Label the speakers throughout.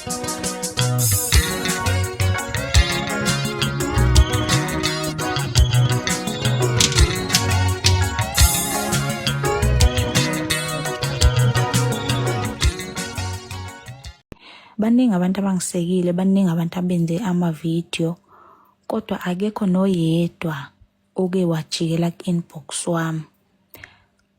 Speaker 1: Baningi abantu abangisekile, baningi abantu abenze amavidiyo, kodwa akekho noyedwa oke wajikela ku-inbox wami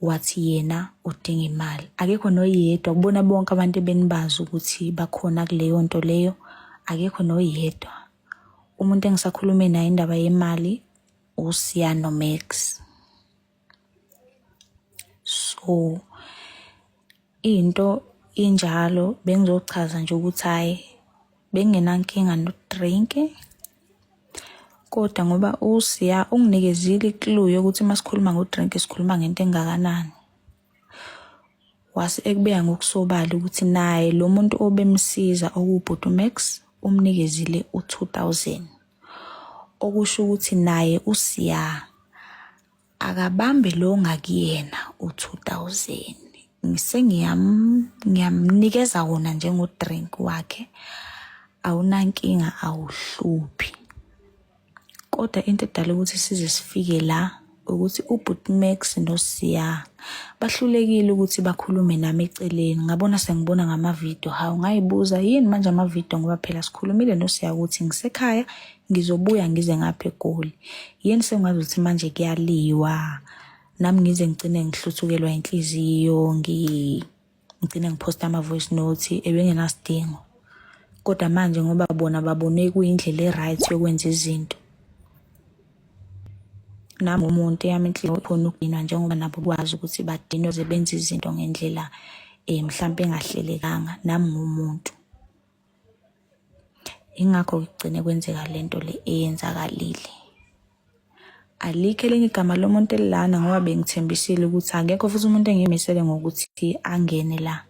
Speaker 1: wathi yena udinga imali. Akekho noyedwa, kubona bonke abantu ebenibazi ukuthi bakhona kuleyo nto leyo, akekho noyedwa. Umuntu engisakhulume naye indaba yemali uSiyano Max. So into injalo bengizochaza nje ukuthi hayi bengingenankinga no-drink, kodwa ngoba uSiya unginikezile i-clue yokuthi masikhuluma ngo-drink sikhuluma ngento engakanani. Wase ekubeka ngokusobala ukuthi naye lo muntu obemsiza okuBhuti Max umnikezile u-2000, okusho ukuthi naye uSiya akabambe lo ngakuyena u-2000. Ngiyamnikeza wona njengo-drink wakhe, awunankinga, awuhluphi. Kodwa into edala ukuthi size sifike la ukuthi uBhuti Max noSiya bahlulekile ukuthi bakhulume nami eceleni. Ngabona sengibona ngamavidiyo, hawu ngayibuza yini manje amavidiyo ngoba phela sikhulumile noSiya ukuthi ngisekhaya ngizobuya ngize ngapha eGoli. Yini sengazi ukuthi manje kuyaliwa, nami ngize ngigcine ngihluthukelwa inhliziyo, ngigcine ngiposta ama-voice note ebengenasidingo. Kodwa manje ngoba bona babone kuyindlela e-right yokwenza izinto, nami umuntu yami inhliziyo khona ukudinwa njengoba nabo kwazi ukuthi badinwe ze benze izinto ngendlela mhlampe engahlelekanga, nami ngumuntu. Ingakho kugcine kwenzeka lento le eyenzakalile. Alikho elinye igama lomuntu elilana ngoba bengithembisile ukuthi akekho futhi umuntu engimisele ngokuthi angene la.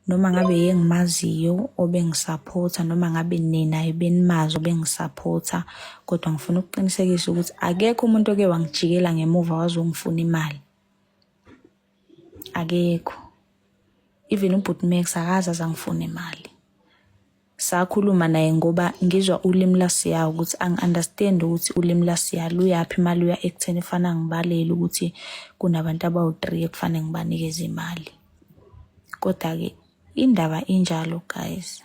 Speaker 1: Noma ngabe yengimaziyo obengisupporta, noma ngabe nina ebenimazi obengisupporta, kodwa ngifuna ukuqinisekisa ukuthi akekho umuntu oke wangijikela ngemuva wazongifuna imali. Akekho. Even uBhuti Max akaze azangifuna imali. Sakhuluma naye ngoba ngizwa ulimi laSiya ukuthi angi-understand ukuthi ulimi laSiya luyapi imali uya ekutheni efana ngibalele ukuthi kunabantu abawu-3 ekufanele ngibanikeze imali. Kodwa ke indaba injalo guys.